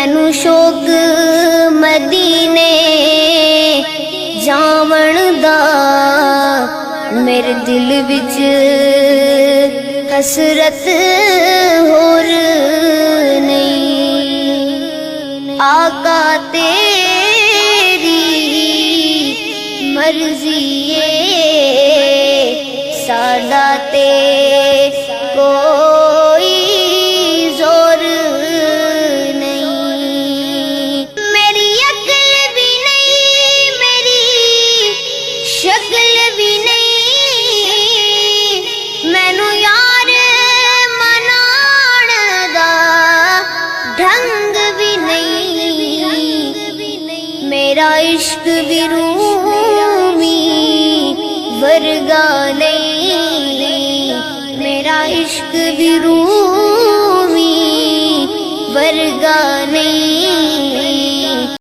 मैनू शौक मदीने जावण दा, मेरे दिल विच हसरत होर नहीं। आका तेरी मर्जी साडा ते कोई जोर नहीं। मेरी अकल भी नहीं, मेरी शक्ल भी नहीं, मैनू यार मनाण दा ढंग भी नहीं। मेरा इश्क भी रूमी वर्गा नहीं, मेरा इश्क भी रूमी वर्गा नहीं।